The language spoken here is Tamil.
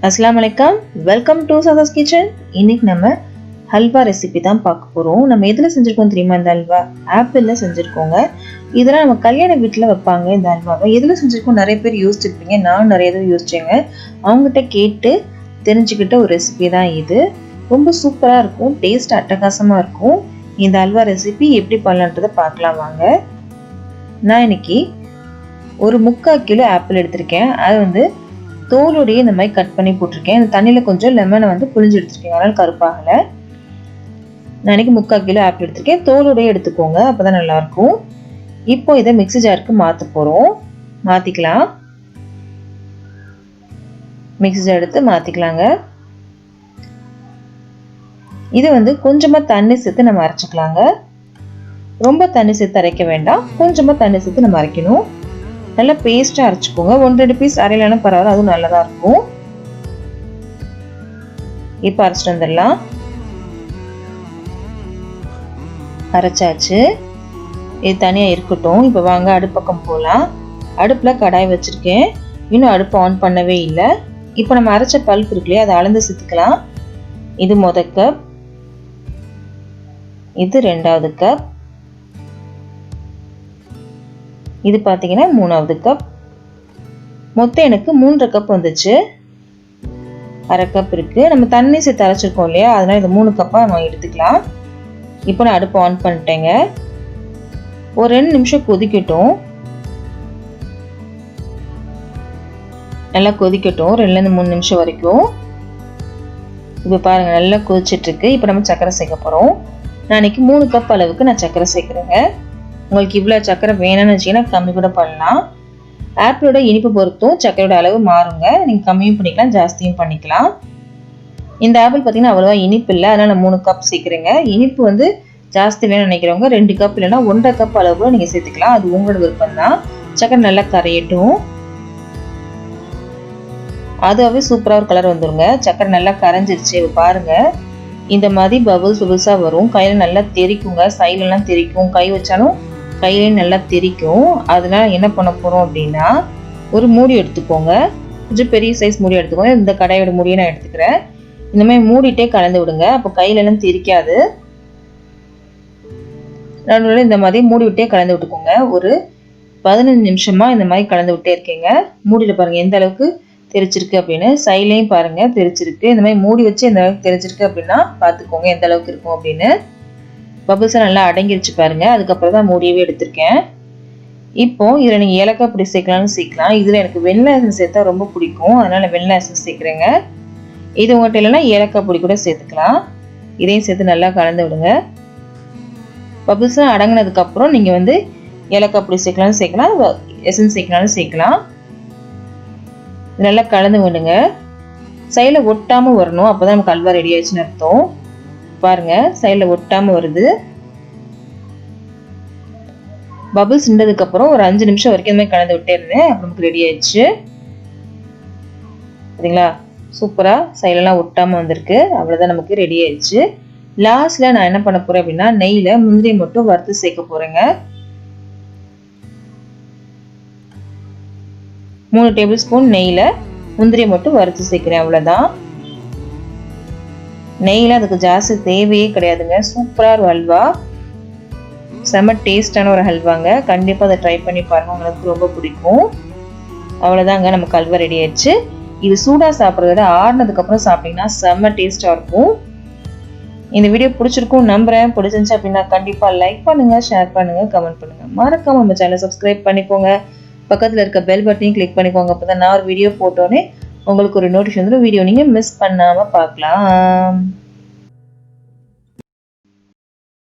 अस्सलाम वालेकुम, வெல்கம் டு சாசாஸ் கிச்சன். இன்னைக்கு நம்ம ஹல்வா ரெசிபி தான் பார்க்க போகிறோம். நம்ம எதில் செஞ்சுருக்கோம் தெரியுமா? இந்த ஹல்வா ஆப்பிளில் செஞ்சுருக்கோங்க. இதெல்லாம் நம்ம கல்யாண வீட்டில் வைப்பாங்க. இந்த ஹல்வாவை எதில் செஞ்சுருக்கோம் நிறைய பேர் யோசிச்சிருப்பீங்க. நான் நிறைய தடவை யோசிச்சேங்க. அவங்ககிட்ட கேட்டு தெரிஞ்சுக்கிட்ட ஒரு ரெசிபி தான் இது. ரொம்ப சூப்பராக இருக்கும், டேஸ்ட் அட்டகாசமாக இருக்கும். இந்த ஹல்வா ரெசிபி எப்படி பண்ணலான்றதை பார்க்கலாம் வாங்க. நான் இன்னைக்கு ஒரு 3/4 கிலோ ஆப்பிள் எடுத்திருக்கேன். அது தோலோடையே இந்த மாதிரி கட் பண்ணி போட்டிருக்கேன். இந்த தண்ணியில் கொஞ்சம் லெமனை புழிஞ்சு எடுத்துருக்கேன், அதனால் கருப்பாகலை. நான் இன்னைக்கு 3/4 கிலோ ஆப்பிள் எடுத்திருக்கேன். தோலோடையே எடுத்துக்கோங்க, அப்போ தான் நல்லாயிருக்கும். இப்போ இதை மிக்ஸி ஜாருக்கு மாற்ற போகிறோம். மாற்றிக்கலாம். மிக்ஸி ஜார் எடுத்து மாற்றிக்கலாங்க. இது கொஞ்சமாக தண்ணி சேர்த்து நம்ம அரைச்சிக்கலாங்க. ரொம்ப தண்ணி சேர்த்து அரைக்க வேண்டாம், கொஞ்சமாக தண்ணி சேர்த்து நம்ம அரைக்கணும். நல்லா பேஸ்ட்டாக அரைச்சிக்கோங்க. 1-2 பீஸ் அரையிலனா பரவாயில்ல, அதுவும் நல்லதாக இருக்கும். இப்போ அரைச்சிட்டு வந்துடலாம். அரைச்சாச்சு, இது தனியாக இருக்கட்டும். இப்போ வாங்க அடுப்பக்கம் போகலாம். அடுப்பில் கடாய் வச்சுருக்கேன், இன்னும் அடுப்பு ஆன் பண்ணவே இல்லை. இப்போ நம்ம அரைச்ச பல்ப் இருக்குல்லையா, அதை அளந்து சேர்த்துக்கலாம். இது 1 கப், இது 2வது கப், இது பார்த்தீங்கன்னா 3வது கப். மொத்தம் எனக்கு 3 கப் வந்துச்சு. 1/2 கப் இருக்கு. நம்ம தண்ணி சேர்த்து அரைச்சிருக்கோம் இல்லையா, அதனால இது 3 கப்பாக நம்ம எடுத்துக்கலாம். இப்போ நான் அடுப்பு ஆன் பண்ணிட்டேங்க. ஒரு 2 நிமிஷம் கொதிக்கட்டும். நல்லா கொதிக்கட்டும், 2லேருந்து 3 நிமிஷம் வரைக்கும். இப்போ பாருங்க, நல்லா கொதிச்சிட்டு இருக்கு. இப்போ நம்ம சர்க்கரை சேர்க்க போகிறோம். நான் இன்னைக்கு 3 கப் அளவுக்கு நான் சர்க்கரை சேர்க்குறேங்க. உங்களுக்கு இவ்வளோ சர்க்கரை வேணும்னு வச்சிங்கன்னா கம்மி கூட பண்ணலாம். ஆப்பிளோட இனிப்பு பொறுத்தும் சர்க்கரையோட அளவு மாறுங்க. நீங்கள் கம்மியும் பண்ணிக்கலாம், ஜாஸ்தியும் பண்ணிக்கலாம். இந்த ஆப்பிள் பார்த்தீங்கன்னா அவ்வளோவா இனிப்பு இல்லை, அதனால் நான் 3 கப் சேர்க்குறேங்க. இனிப்பு ஜாஸ்தி வேணும்னு நினைக்கிறவங்க 2 கப் இல்லைன்னா 1.5 கப் அளவு கூட நீங்கள் சேர்த்துக்கலாம். அது உங்களோட விருப்பம் தான். சர்க்கரை நல்லா கரையட்டும். அதுவே சூப்பராக ஒரு கலர் வந்துருங்க. சர்க்கரை நல்லா கரைஞ்சிருச்சு. பாருங்க, இந்த மாதிரி பபுள்ஸாக வரும். கையில் நல்லா தெரிக்குங்க, சைட்லலாம் தெரிக்கும். கை வச்சாலும் கையிலையும் நல்லா தெரிக்கும். அதனால என்ன பண்ண போகிறோம் அப்படின்னா, ஒரு மூடி எடுத்துக்கோங்க. கொஞ்சம் பெரிய சைஸ் மூடி எடுத்துக்கோங்க. இந்த கடாயோட மூடியை நான் எடுத்துக்கிறேன். இந்த மாதிரி மூடிட்டே கலந்து விடுங்க, அப்போ கையிலலாம் தெரிக்காது. நடுவில் இந்த மாதிரி மூடி விட்டே கலந்து விட்டுக்கோங்க. ஒரு 15 நிமிஷமாக இந்த மாதிரி கலந்து விட்டே இருக்கீங்க. மூடியில் பாருங்கள் எந்த அளவுக்கு தெரிச்சிருக்கு அப்படின்னு. சைட்லேயும் பாருங்கள் தெரிச்சிருக்கு. இந்த மாதிரி மூடி வச்சு எந்த அளவுக்கு தெரிச்சிருக்கு அப்படின்னா பார்த்துக்கோங்க எந்த அளவுக்கு இருக்கும் அப்படின்னு. பபுள்ஸை நல்லா அடங்கிருச்சு பாருங்க. அதுக்கப்புறம் தான் மூடியவே எடுத்திருக்கேன். இப்போ இதில் நீங்கள் ஏலக்காய் பொடி சேர்க்கலாம்னு சேர்க்கலாம். இதில் எனக்கு வெள்ளை எசன்ஸ் சேர்த்தா ரொம்ப பிடிக்கும், அதனால வெள்ளை எசன்ஸ் சேர்க்குறேங்க. இது உங்கள்கிட்ட இல்லைன்னா ஏலக்காய் பொடி கூட சேர்த்துக்கலாம். இதையும் சேர்த்து நல்லா கலந்து விடுங்க. பபுள்ஸ்லாம் அடங்கினதுக்கப்புறம் நீங்கள் ஏலக்காய் பொடி சேர்க்கலாம்னு சேர்க்கலாம், எசன்ஸ் சேர்க்கலாம்னு சேர்க்கலாம். நல்லா கலந்து விடுங்க. சைடில் ஒட்டாமல் வரணும், அப்போ தான் நமக்கு அல்வா ரெடி ஆயிடுச்சுன்னு அர்த்தம். பாருங்க, சைடில் ஒட்டாமல் வருது. பபுள்ஸ் நின்றதுக்கப்புறம் ஒரு 5 நிமிஷம் வரைக்கும் இந்த மாதிரி கலந்து விட்டே இருந்தேன். அப்புறம் நமக்கு ரெடி ஆயிடுச்சு. சரிங்களா? சூப்பராக சைடெல்லாம் ஒட்டாமல் வந்திருக்கு. அவ்வளோதான், நமக்கு ரெடி ஆயிடுச்சு. லாஸ்ட்டில் நான் என்ன பண்ண போகிறேன் அப்படின்னா, நெய்யில் முந்திரி மட்டும் வறுத்து சேர்க்க போகிறேங்க. 3 டேபிள் ஸ்பூன் நெய்யில் முந்திரி மட்டும் வறுத்து சேர்க்குறேன். அவ்வளோதான். நெய்யில் அதுக்கு ஜாஸ்தி தேவையே கிடையாதுங்க. சூப்பராக ஒரு ஹல்வா, செம்ம டேஸ்டான ஒரு ஹல்வாங்க. கண்டிப்பாக அதை ட்ரை பண்ணி பாருங்கள், உங்களுக்கு ரொம்ப பிடிக்கும். அவ்வளோதாங்க, நமக்கு ஹல்வா ரெடி ஆயிடுச்சு. இது சூடாக சாப்பிட்றத விட ஆறுனதுக்கப்புறம் சாப்பிட்டிங்கன்னா செம்ம டேஸ்ட்டாக இருக்கும். இந்த வீடியோ பிடிச்சிருக்கும் நம்புகிறேன். பிடிச்சிருந்துச்சு அப்படின்னா கண்டிப்பாக லைக் பண்ணுங்கள், ஷேர் பண்ணுங்கள், கமெண்ட் பண்ணுங்கள். மறக்காமல் நம்ம சேனலை சப்ஸ்கிரைப் பண்ணிக்கோங்க. பக்கத்தில் இருக்க பெல் பட்டனையும் கிளிக் பண்ணிக்கோங்க. அப்போ தான் நான் ஒரு வீடியோ போட்டோன்னே உங்களுக்கு ஒரு நோட்டிஃபிகேஷன் வந்துடும். வீடியோ நீங்கள் மிஸ் பண்ணாமல் பார்க்கலாம்.